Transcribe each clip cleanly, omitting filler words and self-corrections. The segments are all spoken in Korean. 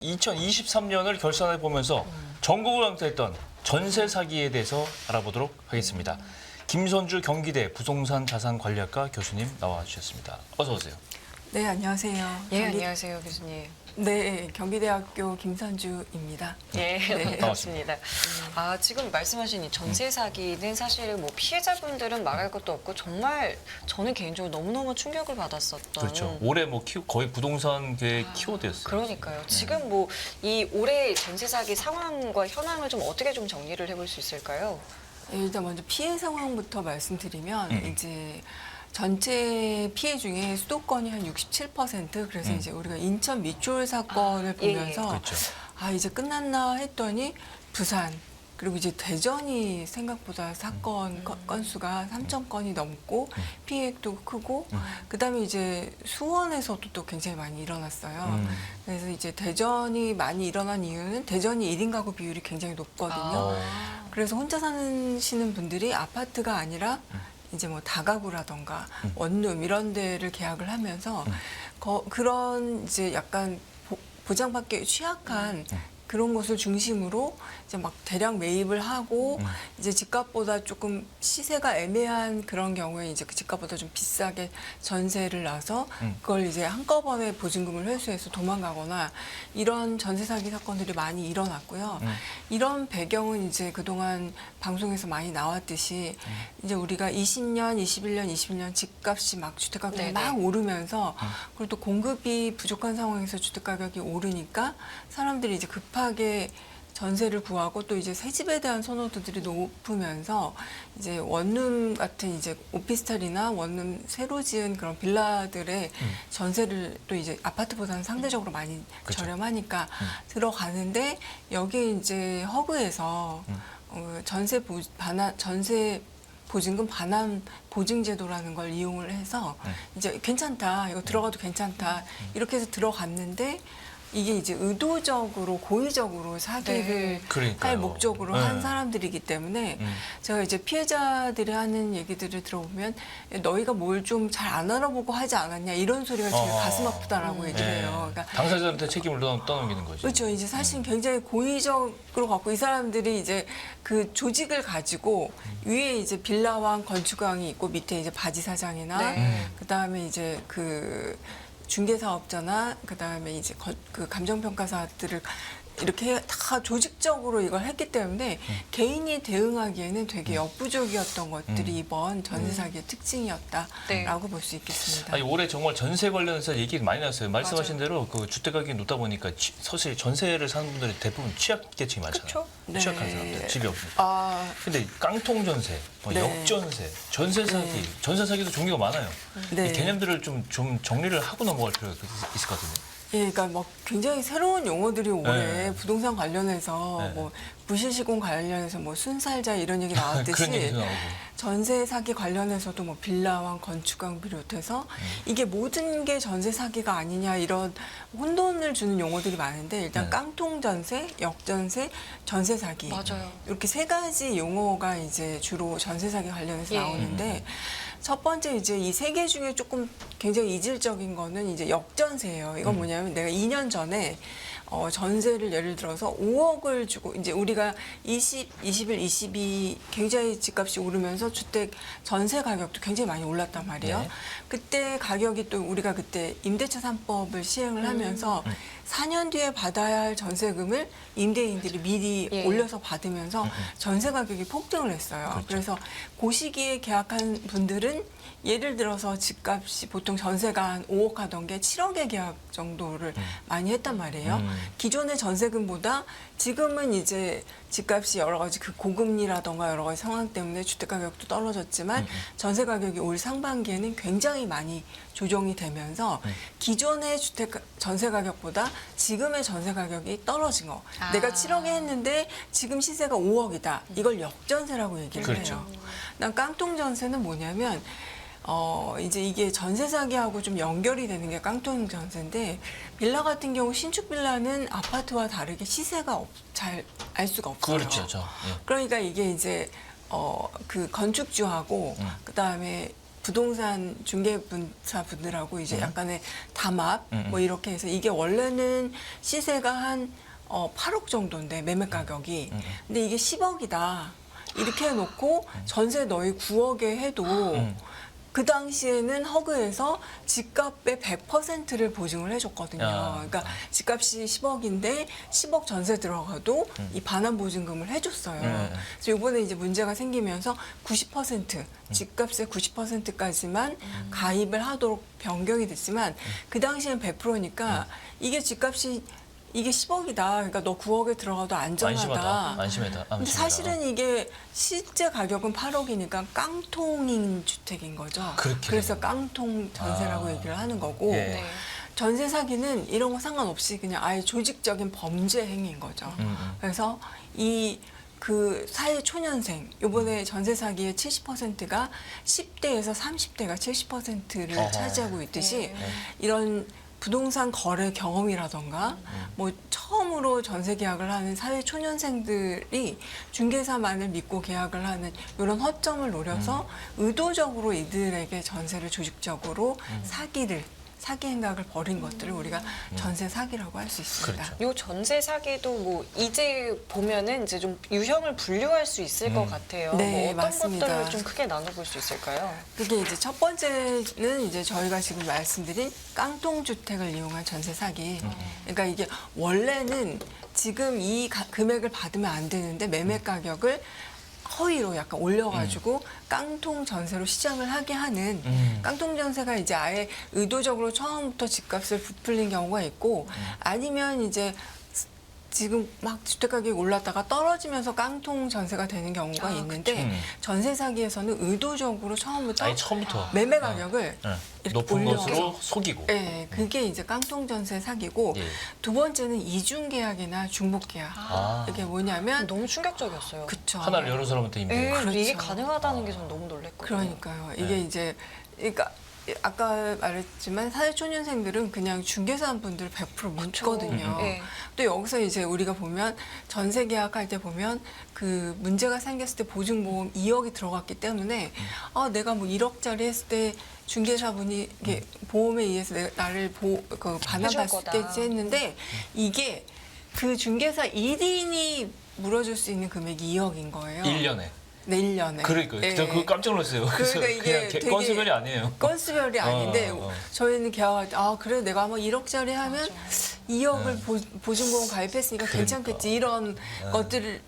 2023년을 결산해 보면서 전국을 강타했던 전세 사기에 대해서 알아보도록 하겠습니다. 김선주 경기대 부동산 자산관리학과 교수님 나와 주셨습니다. 어서 오세요. 네, 안녕하세요. 예, 안녕하세요, 교수님. 네, 경기대학교 김선주입니다. 예, 네. 반갑습니다. 지금 말씀하신 이 전세 사기는 사실 뭐 피해자분들은 말할 것도 없고 정말 저는 개인적으로 너무너무 충격을 받았었던. 그렇죠. 올해 뭐 거의 부동산계의 키워드였어요. 그러니까요. 지금 뭐 이 올해 전세 사기 상황과 현황을 좀 어떻게 좀 정리를 해볼 수 있을까요? 일단 먼저 피해 상황부터 말씀드리면 이제 전체 피해 중에 수도권이 한 67%, 그래서 이제 우리가 인천 밑졸 사건을 예, 예. 보면서 그렇죠. 이제 끝났나 했더니 부산, 그리고 이제 대전이 생각보다 사건 건수가 3,000건이 넘고 피해액도 크고, 그다음에 이제 수원에서도 또 굉장히 많이 일어났어요. 그래서 이제 대전이 많이 일어난 이유는 대전이 1인 가구 비율이 굉장히 높거든요. 그래서 혼자 사시는 분들이 아파트가 아니라 이제 뭐 다가구라던가 원룸 이런 데를 계약을 하면서 그런 이제 약간 보장받기 취약한 그런 곳을 중심으로 이제 막 대량 매입을 하고 이제 집값보다 조금 시세가 애매한 그런 경우에 이제 그 집값보다 좀 비싸게 전세를 놔서 그걸 이제 한꺼번에 보증금을 회수해서 도망가거나 이런 전세 사기 사건들이 많이 일어났고요. 이런 배경은 이제 그동안 방송에서 많이 나왔듯이 이제 우리가 20년, 21년, 22년 집값이 막 주택가격이 네네. 막 오르면서 그리고 또 공급이 부족한 상황에서 주택가격이 오르니까 사람들이 이제 급하게 전세를 구하고 또 이제 새 집에 대한 선호도들이 높으면서 이제 원룸 같은 이제 오피스텔이나 원룸 새로 지은 그런 빌라들의 전세를 또 이제 아파트보다는 상대적으로 많이 그쵸. 저렴하니까 들어가는데 여기에 이제 허그에서 전세 보증금 반환 보증제도라는 걸 이용을 해서 이제 괜찮다, 이거 들어가도 괜찮다 이렇게 해서 들어갔는데 이게 이제 의도적으로 고의적으로 사기를 그러니까요. 할 목적으로 네. 한 사람들이기 때문에 제가 이제 피해자들이 하는 얘기들을 들어보면 너희가 뭘 좀 잘 안 알아보고 하지 않았냐 이런 소리가 제일 가슴 아프다라고 얘기를 해요. 그러니까 당사자한테 책임을 떠넘기는 거죠. 그렇죠. 이제 사실 굉장히 고의적으로 갖고 이 사람들이 이제 그 조직을 가지고 위에 이제 빌라왕, 건축왕이 있고 밑에 이제 바지 사장이나 그다음에 이제 그 중개사업자나 그다음에 이제 그 감정평가사들을 이렇게 다 조직적으로 이걸 했기 때문에 개인이 대응하기에는 되게 역부족이었던 것들이 이번 전세 사기의 특징이었다라고 볼 수 있겠습니다. 아니, 올해 정말 전세 관련해서 얘기가 많이 나왔어요. 말씀하신 맞아요. 대로 그 주택 가격이 높다 보니까 사실 전세를 사는 분들이 대부분 취약계층이 많잖아요. 그쵸? 취약한 네. 사람들, 집이 없으니까. 근데 깡통 전세, 뭐 네. 역전세, 전세 사기, 전세 사기도 종류가 많아요. 네. 이 개념들을 좀 정리를 하고 넘어갈 필요가 있을 것 같은데. 예, 그러니까 뭐 굉장히 새로운 용어들이 올해 네. 부동산 관련해서 네. 뭐 부실시공 관련해서 뭐 순살자 이런 얘기 나왔듯이 그런 얘기도 나오고. 전세 사기 관련해서도 뭐 빌라왕, 건축왕 비롯해서 이게 모든 게 전세 사기가 아니냐 이런 혼돈을 주는 용어들이 많은데 일단 네. 깡통 전세, 역전세, 전세 사기 맞아요. 이렇게 세 가지 용어가 이제 주로 전세 사기 관련해서 예. 나오는데 첫 번째 이제 이 세 개 중에 조금 굉장히 이질적인 거는 이제 역전세예요. 이건 뭐냐면 내가 2년 전에 전세를 예를 들어서 5억을 주고 이제 우리가 21, 22 굉장히 집값이 오르면서 주택 전세 가격도 굉장히 많이 올랐단 말이에요. 네. 그때 가격이 또 우리가 그때 임대차 3법을 시행을 하면서 4년 뒤에 받아야 할 전세금을 임대인들이 미리 예. 올려서 받으면서 전세 가격이 폭등을 했어요. 그래서 그 시기에 계약한 분들은 예를 들어서 집값이 보통 전세가 한 5억 하던 게 7억의 계약 정도를 많이 했단 말이에요. 기존의 전세금보다 지금은 이제 집값이 여러 가지 그 고금리라던가 여러 가지 상황 때문에 주택 가격도 떨어졌지만 전세 가격이 올 상반기에는 굉장히 많이 조정이 되면서 기존의 주택 전세 가격보다 지금의 전세 가격이 떨어진 거. 내가 7억에 했는데 지금 시세가 5억이다. 이걸 역전세라고 얘기를 그렇죠. 해요. 난 깡통 전세는 뭐냐면 이제 이게 전세 사기하고 좀 연결이 되는 게 깡통 전세인데 빌라 같은 경우 신축 빌라는 아파트와 다르게 시세가 잘 알 수가 없어요. 그렇죠. 그러니까 이게 이제 그 건축주하고 그다음에 부동산 중개사 분들하고 이제 약간의 담합 뭐 이렇게 해서 이게 원래는 시세가 한 8억 정도인데 매매 가격이 근데 이게 10억이다 이렇게 해놓고 전세 너희 9억에 해도 그 당시에는 허그에서 집값의 100%를 보증을 해줬거든요. 그러니까 집값이 10억인데 10억 전세 들어가도 이 반환 보증금을 해줬어요. 그래서 이번에 이제 문제가 생기면서 90% 집값의 90%까지만 가입을 하도록 변경이 됐지만 그 당시엔 100%니까 이게 집값이 이게 10억이다. 그러니까 너 9억에 들어가도 안전하다. 안심하다. 근데 사실은 이게 실제 가격은 8억이니까 깡통인 주택인 거죠. 그래서 깡통 전세라고 얘기를 하는 거고 예. 네. 전세 사기는 이런 거 상관없이 그냥 아예 조직적인 범죄 행위인 거죠. 그래서 그 사회 초년생 요번에 전세 사기의 70%가 10대에서 30대가 70%를 어허. 차지하고 있듯이 네. 이런 부동산 거래 경험이라던가 뭐 처음으로 전세 계약을 하는 사회 초년생들이 중개사만을 믿고 계약을 하는 이런 허점을 노려서 의도적으로 이들에게 전세를 조직적으로 사기 행각을 벌인 것들을 우리가 전세 사기라고 할 수 있습니다. 그렇죠. 요 전세 사기도 뭐 이제 보면은 이제 좀 유형을 분류할 수 있을 것 같아요. 네, 뭐 어떤 맞습니다. 것들을 좀 크게 나눠볼 수 있을까요? 그게 이제 첫 번째는 이제 저희가 지금 말씀드린 깡통 주택을 이용한 전세 사기. 그러니까 이게 원래는 지금 이 금액을 받으면 안 되는데 매매 가격을 허위로 약간 올려가지고 깡통 전세로 시장을 하게 하는 깡통 전세가 이제 아예 의도적으로 처음부터 집값을 부풀린 경우가 있고 아니면 이제 지금 막 주택 가격이 올랐다가 떨어지면서 깡통 전세가 되는 경우가 있는데 전세 사기에서는 의도적으로 처음부터 아예 처음부터 매매 가격을 이렇게 높은 올려서 것으로 속이고. 네, 그게 이제 깡통 전세 사기고 예. 두 번째는 이중 계약이나 중복 계약. 이게 뭐냐면 너무 충격적이었어요. 그쵸. 하나를 여러 사람한테 임대. 네, 그렇죠. 이게 가능하다는 게 전 너무 놀랬거든요. 그러니까요. 이게 이제 그러니까 아까 말했지만 사회초년생들은 그냥 중개사분들 100% 묻거든요. 네. 또 여기서 이제 우리가 보면 전세 계약할 때 보면 그 문제가 생겼을 때 보증보험 2억이 들어갔기 때문에 내가 뭐 1억짜리 했을 때 중개사분이 이게 보험에 의해서 나를 반환받을 수 거다. 있겠지 했는데 이게 그 중개사 1인이 물어줄 수 있는 금액이 2억인 거예요. 1년에. 네, 1년에. 그러니까 예. 저 그거 깜짝 놀랐어요. 그래서 그러니까 이게 그냥 되게 건수별이 아니에요. 건수별이 아닌데 어. 저희는 계약할 때 그래 내가 아마 1억짜리 하면 2억을 보증보험 가입했으니까 그러니까. 괜찮겠지 이런 것들을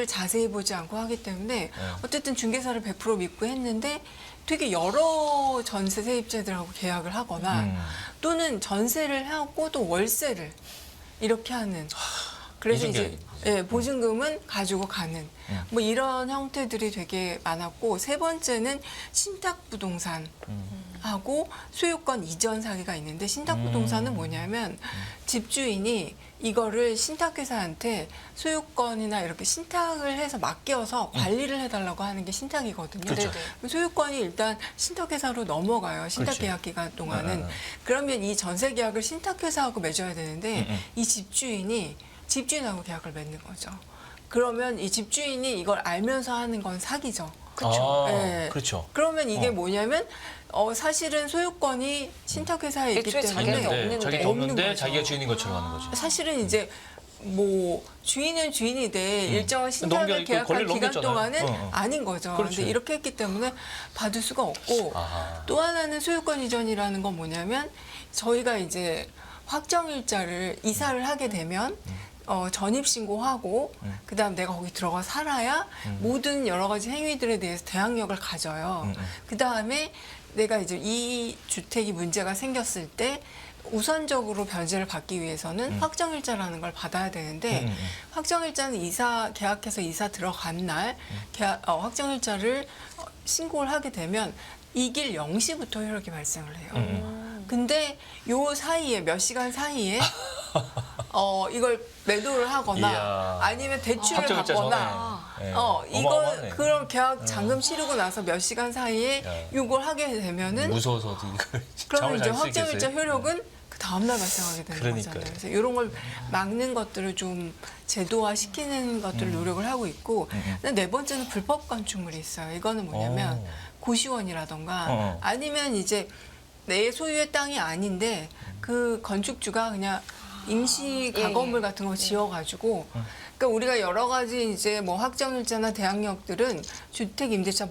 자세히 보지 않고 하기 때문에 어쨌든 중개사를 100% 믿고 했는데 되게 여러 전세 세입자들하고 계약을 하거나 또는 전세를 하고 또 월세를 이렇게 하는 그래서 이제 보증금은 가지고 가는 뭐 이런 형태들이 되게 많았고 세 번째는 신탁부동산 하고 소유권 이전 사기가 있는데 신탁부동산은 뭐냐면 집주인이 이거를 신탁회사한테 소유권이나 이렇게 신탁을 해서 맡겨서 관리를 해달라고 하는 게 신탁이거든요. 그렇죠. 소유권이 일단 신탁회사로 넘어가요. 신탁 그렇죠. 계약 기간 동안은. 그러면 이 전세 계약을 신탁회사하고 맺어야 되는데 이 집주인하고 계약을 맺는 거죠. 그러면 이 집주인이 이걸 알면서 하는 건 사기죠. 그렇죠. 네. 그렇죠. 그러면 이게 뭐냐면 사실은 소유권이 신탁회사에 있기 애초에 때문에 자기한테 없는데. 자기가 없는데 거죠. 자기가 주인인 것처럼 하는 거죠. 사실은 이제 뭐 주인은 주인이돼 일정한 신탁을 계약한 권리를 기간 넘겼잖아요. 동안은 아닌 거죠. 그렇죠. 근데 이렇게 했기 때문에 받을 수가 없고 또 하나는 소유권 이전이라는 건 뭐냐면 저희가 이제 확정일자를 이사를 하게 되면 전입신고하고 그다음 내가 거기 들어가 살아야 모든 여러 가지 행위들에 대해서 대항력을 가져요. 그다음에 내가 이제 이 주택이 문제가 생겼을 때 우선적으로 변제를 받기 위해서는 확정일자라는 걸 받아야 되는데 확정일자는 계약해서 이사 들어간 날 확정일자를 신고를 하게 되면 이 길 0시부터 효력이 발생을 해요. 근데 요 사이에 몇 시간 사이에 이걸 매도를 하거나 이야. 아니면 대출을 확정일자 받거나 전에. 예. 이걸 어마어마하네. 그런 계약 잔금 치르고 나서 몇 시간 사이에 야. 이걸 하게 되면은 무서워서도 이걸 그러면 잠을 이제 잘 수 확정일자 있겠어요? 효력은 그 다음날 발생하게 되는 그러니까요. 거잖아요. 그래서 이런 걸 막는 것들을 좀 제도화시키는 것들을 노력을 하고 있고 근데 네 번째는 불법 건축물이 있어요. 이거는 뭐냐면 고시원이라던가 아니면 이제 내 소유의 땅이 아닌데 그 건축주가 그냥 임시 예, 가건물 예. 같은 거 지어가지고 그러니까 우리가 여러 가지 이제 뭐 확정일자나 대항력들은 주택임대차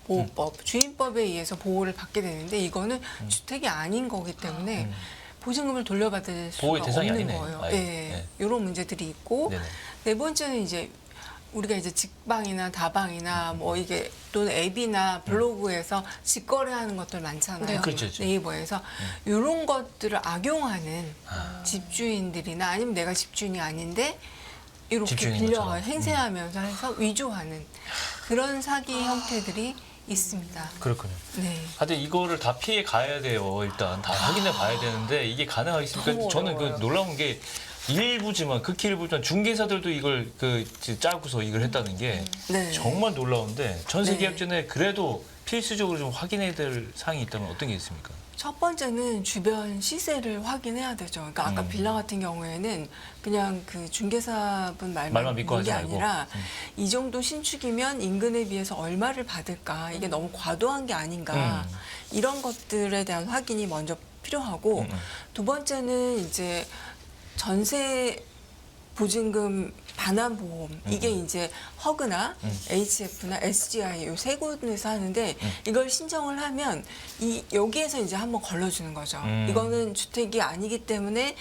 보호법, 주임법에 의해서 보호를 받게 되는데 이거는 주택이 아닌 거기 때문에 보증금을 돌려받을 보호의 수가 대상이 없는 아니네. 거예요. 아예. 네. 이런 문제들이 있고 네네. 네 번째는 이제 우리가 이제 직방이나 다방이나 뭐 이게 또는 앱이나 블로그에서 직거래하는 것들 많잖아요. 네. 그렇죠, 그렇죠. 네이버에서 이런 것들을 악용하는 집주인들이나 아니면 내가 집주인이 아닌데 이렇게 집주인인 빌려 것처럼. 행세하면서 해서 위조하는 그런 사기 형태들이 있습니다. 그렇군요. 네. 하여튼 이거를 다 피해 가야 돼요. 일단 다 확인해 봐야 되는데 이게 가능하겠습니까? 너무 저는 그 어려워요. 놀라운 게 일부지만 극히 일부지만 중개사들도 이걸 짜고서 이걸 했다는 게 네. 정말 놀라운데 전세 네. 계약 전에 그래도 필수적으로 좀 확인해야 될 사항이 있다면 어떤 게 있습니까? 첫 번째는 주변 시세를 확인해야 되죠. 그러니까 아까 빌라 같은 경우에는 그냥 그 중개사분 말만 믿고 믿는 게 하지 말고. 아니라 이 정도 신축이면 인근에 비해서 얼마를 받을까 이게 너무 과도한 게 아닌가 이런 것들에 대한 확인이 먼저 필요하고 두 번째는 이제 전세 보증금 반환 보험 이게 이제 허그나 HF나 SGI 요 세 군데서 하는데 이걸 신청을 하면 여기에서 이제 한번 걸러주는 거죠. 이거는 주택이 아니기 때문에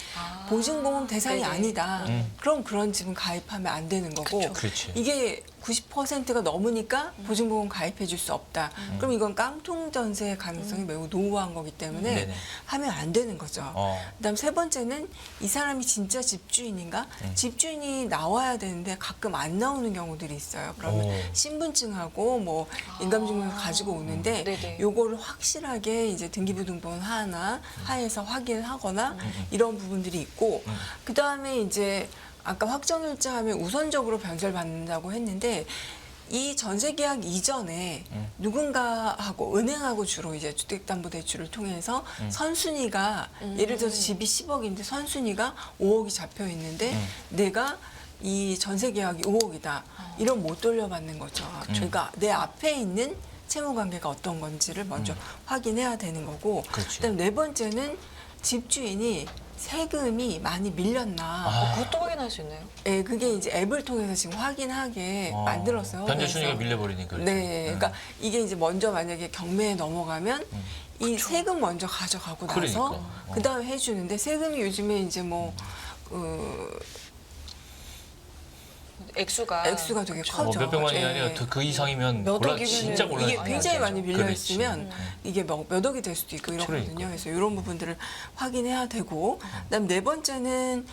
보증보험 대상이 네네. 아니다. 그럼 그런 집은 가입하면 안 되는 거고 그쵸. 그렇지. 이게 90%가 넘으니까 보증보험 가입해 줄 수 없다. 그럼 이건 깡통 전세의 가능성이 매우 노후한 거기 때문에 네네. 하면 안 되는 거죠. 그다음 세 번째는 이 사람이 진짜 집주인인가? 집주인이 나와야 되는데 가끔 안 나오는 경우들이 있어요. 그러면 오. 신분증하고 뭐 인감증명서 가지고 오는데 네네. 요거를 확실하게 이제 등기부등본 하에서 확인을 하거나 이런 부분들이 있고 그다음에 이제 아까 확정일자 하면 우선적으로 변절받는다고 했는데 이 전세 계약 이전에 누군가하고 은행하고 주로 이제 주택담보대출을 통해서 선순위가 예를 들어서 집이 10억인데 선순위가 5억이 잡혀 있는데 내가 이 전세 계약이 5억이다. 이런 못 돌려받는 거죠. 그러니까 내 앞에 있는 채무 관계가 어떤 건지를 먼저 확인해야 되는 거고 그렇지. 그다음 네 번째는 집주인이 세금이 많이 밀렸나. 그것도 확인할 수 있나요? 예, 그게 이제 앱을 통해서 지금 확인하게 만들었어요. 변제 순위가 그래서. 밀려버리니까. 그렇죠. 네, 그러니까 이게 이제 먼저 만약에 경매에 넘어가면 이 세금 먼저 가져가고 나서 그러니까. 그 다음에 해주는데 세금이 요즘에 이제 뭐 액수가 되게 커져. 뭐 몇백만이 예. 아니라 그 이상이면 몇 골라 억이면은 진짜 골라. 이게 굉장히 많이 밀려 그렇지. 있으면 이게 몇 억이 될 수도 있고 이러거든요. 그러니까. 그래서 이런 부분들을 확인해야 되고, 그다음 네 번째는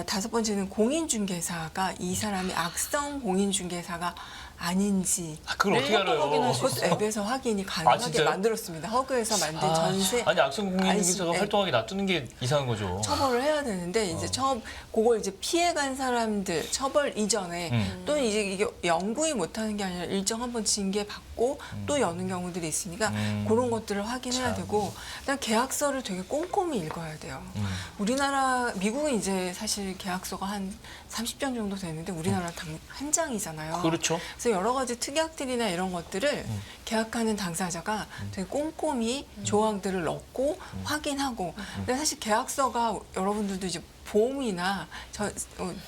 다섯 번째는 공인중개사가 이 사람이 악성 공인중개사가 아닌지 그걸 어떻게 밀려도 알아요? 확인할 수 그것도 앱에서 확인이 가능하게 진짜요? 만들었습니다. 허그에서 만든 전세 아니 악성 공인중개사가 아니, 활동하게 놔두는 게 이상한 거죠. 처벌을 해야 되는데 이제 그걸 이제 피해간 사람들 처벌 이전에 또는 이제 이게 영구히 못하는 게 아니라 일정 한번 징계 받고 또 여는 경우들이 있으니까 그런 것들을 확인해야 되고 그다음 계약서를 되게 꼼꼼히 읽어야 돼요. 우리나라 미국은 이제 사실 계약서가 한 30장 정도 되는데 우리나라 한 장이잖아요. 그렇죠. 그래서 여러 가지 특약들이나 이런 것들을 계약하는 당사자가 되게 꼼꼼히 조항들을 넣고 확인하고 근데 사실 계약서가 여러분들도 이제 보험이나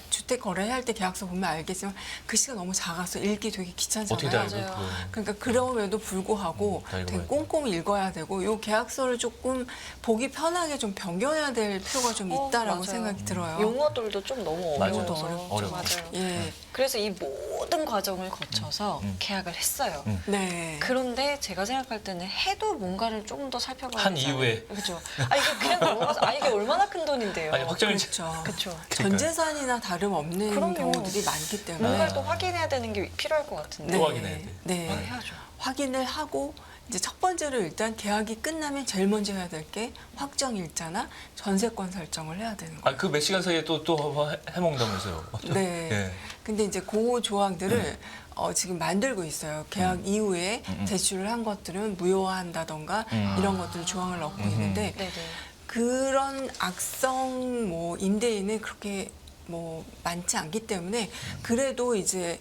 주택 거래할 때 계약서 보면 알겠지만 글씨가 너무 작아서 읽기 되게 귀찮잖아요. 어떻게 다 알고 맞아요. 그걸. 그러니까 그럼에도 불구하고 다 읽어야지. 되게 꼼꼼히 읽어야 되고 이 계약서를 조금 보기 편하게 좀 변경해야 될 필요가 좀 있다라고 맞아요. 생각이 들어요. 용어들도 좀 너무 맞아요. 어려워서 어려워. 맞아요. 예, 그래서 이 모든 과정을 거쳐서 계약을 했어요. 네. 그런데 제가 생각할 때는 해도 뭔가를 조금 더 살펴봐야 한 되잖아요. 이후에. 그렇죠. 이게 그냥 넘어가서 이게 얼마나 큰 돈인데요. 아니 확정일자. 그렇죠. 그렇죠. 전재산이나 다름없는 그럼요. 경우들이 많기 때문에 뭔가를 또 확인해야 되는 게 필요할 것 같은데. 또 확인해야 돼. 네. 해야죠. 확인을 하고 이제 첫 번째로 일단 계약이 끝나면 제일 먼저 해야 될 게 확정일자나 전세권 설정을 해야 되는 거예요. 그 몇 시간 사이에 또 해먹는다면서요. 네. 예. 근데 이제 그 조항들을 지금 만들고 있어요. 계약 이후에 대출을 한 것들은 무효화한다던가 이런 것들 조항을 넣고 있는데 네네. 그런 악성 임대인은 그렇게 많지 않기 때문에 그래도 이제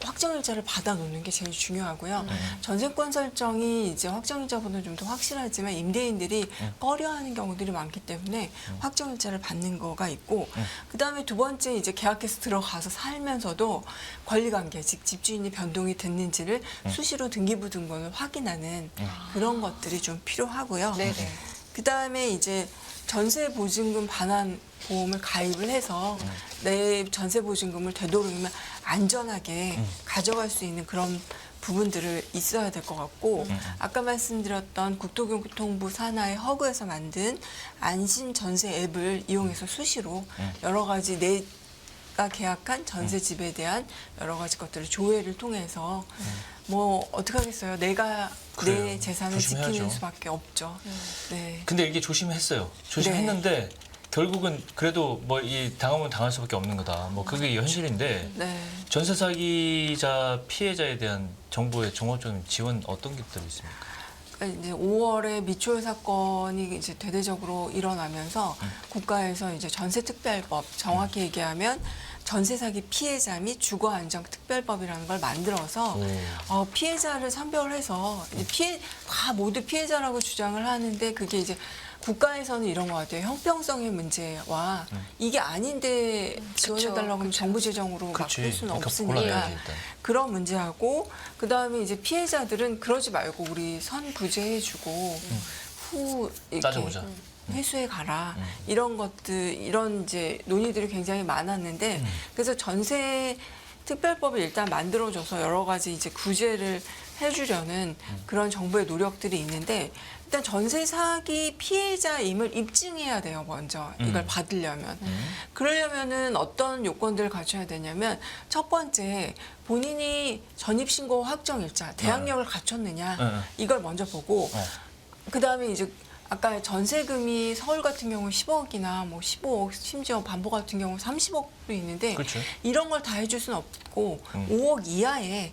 확정일자를 받아 놓는 게 제일 중요하고요. 전세권 설정이 이제 확정일자보다는 좀 더 확실하지만 임대인들이 꺼려하는 경우들이 많기 때문에 확정일자를 받는 거가 있고, 그 다음에 두 번째 이제 계약해서 들어가서 살면서도 권리관계, 즉 집주인이 변동이 됐는지를 수시로 등기부등본을 확인하는 그런 것들이 좀 필요하고요. 네네. 그 다음에 이제 전세 보증금 반환 보험을 가입을 해서 내 전세 보증금을 되도록이면 안전하게 가져갈 수 있는 그런 부분들을 있어야 될 것 같고, 아까 말씀드렸던 국토교통부 산하의 허그에서 만든 안심 전세 앱을 이용해서 수시로 여러 가지 내가 계약한 전세집에 대한 여러 가지 것들을 조회를 통해서 뭐 어떻게 하겠어요? 내가 그래요. 내 재산을 조심해야죠. 지키는 수밖에 없죠. 네. 근데 이게 조심했어요. 조심했는데 결국은 그래도 뭐 이 당하면 당할 수밖에 없는 거다. 뭐 그게 현실인데 네. 전세 사기자 피해자에 대한 정부의 종합적인 지원 어떤 것들이 있습니까? 그러니까 이제 5월에 미추홀 사건이 이제 대대적으로 일어나면서 국가에서 이제 전세특별법, 정확히 얘기하면 전세 사기 피해자 및 주거 안정 특별법이라는 걸 만들어서 피해자를 선별해서 이제 다 모두 피해자라고 주장을 하는데, 그게 이제 국가에서는 이런 것 같아요. 형평성의 문제와 이게 아닌데 지원해달라고 하면 정부 재정으로 바꿀 수는 그러니까 없으니까 골라야지, 일단. 그런 문제하고, 그 다음에 이제 피해자들은 그러지 말고 우리 선부재해주고 후 이렇게 따져보자. 회수해 가라, 이런 것들, 이런 이제 논의들이 굉장히 많았는데, 그래서 전세 특별법을 일단 만들어줘서 여러 가지 이제 구제를 해주려는 그런 정부의 노력들이 있는데, 일단 전세 사기 피해자임을 입증해야 돼요, 먼저. 이걸 받으려면. 그러려면은 어떤 요건들을 갖춰야 되냐면, 첫 번째, 본인이 전입신고 확정일자, 대항력을 갖췄느냐, 이걸 먼저 보고, 그 다음에 이제 아까 전세금이 서울 같은 경우 10억이나 뭐 15억, 심지어 반포 같은 경우 30억도 있는데, 그렇죠. 이런 걸 다 해줄 수는 없고 5억 이하의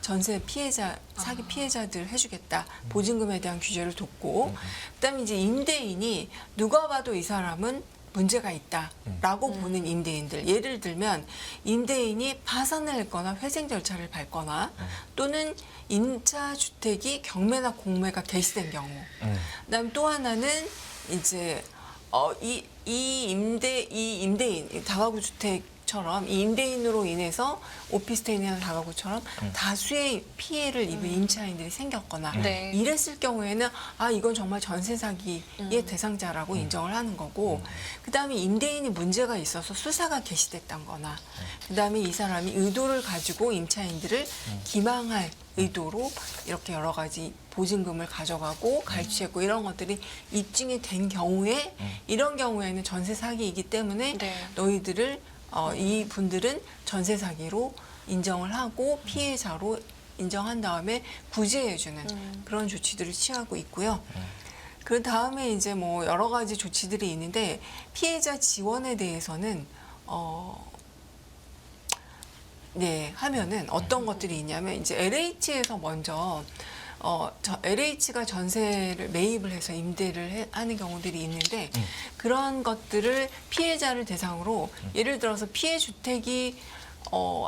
전세 피해자, 사기 피해자들 해주겠다. 보증금에 대한 규제를 뒀고, 그다음에 이제 임대인이 누가 봐도 이 사람은 문제가 있다라고 보는 임대인들, 예를 들면 임대인이 파산을 했거나 회생 절차를 밟거나 또는 임차 주택이 경매나 공매가 개시된 경우, 그다음 또 하나는 이제 이 임대인 다가구 주택처럼 이 임대인으로 인해서 오피스텔이나 다가구처럼 다수의 피해를 입은 임차인들이 생겼거나 네. 이랬을 경우에는 이건 정말 전세 사기의 대상자라고 인정을 하는 거고, 그다음에 임대인이 문제가 있어서 수사가 개시됐던 거나, 그다음에 이 사람이 의도를 가지고 임차인들을 기망할 의도로 이렇게 여러 가지 보증금을 가져가고 갈취했고 이런 것들이 입증이 된 경우에, 이런 경우에는 전세 사기이기 때문에 네. 너희들을 이 분들은 전세 사기로 인정을 하고 피해자로 인정한 다음에 구제해주는 그런 조치들을 취하고 있고요. 그 다음에 이제 뭐 여러 가지 조치들이 있는데, 피해자 지원에 대해서는 하면은 어떤 것들이 있냐면, 이제 LH에서 먼저 LH가 전세를 매입을 해서 임대를 하는 경우들이 있는데, 그런 것들을 피해자를 대상으로, 예를 들어서 피해 주택이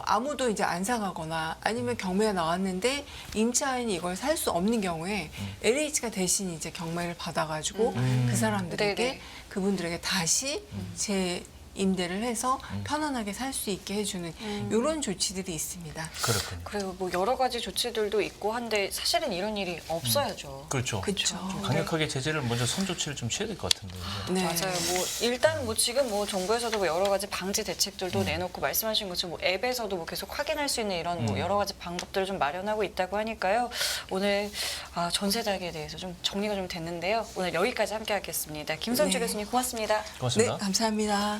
아무도 이제 안 사가거나 아니면 경매가 나왔는데 임차인이 이걸 살 수 없는 경우에 LH가 대신 이제 경매를 받아가지고 그 사람들에게, 네네. 그분들에게 다시 임대를 해서 편안하게 살 수 있게 해주는 이런 조치들이 있습니다. 그렇군요. 그리고 뭐 여러 가지 조치들도 있고 한데 사실은 이런 일이 없어야죠. 그렇죠. 그렇죠. 좀 강력하게 제재를 먼저 선조치를 좀 취해야 될 것 같은데. 네. 맞아요. 뭐 일단 뭐 지금 뭐 정부에서도 뭐 여러 가지 방지 대책들도 내놓고, 말씀하신 것처럼 뭐 앱에서도 뭐 계속 확인할 수 있는 이런 뭐 여러 가지 방법들을 좀 마련하고 있다고 하니까요. 오늘 전세 사기에 대해서 좀 정리가 좀 됐는데요. 오늘 여기까지 함께하겠습니다. 김선주 네. 교수님 고맙습니다. 고맙습니다. 네, 감사합니다.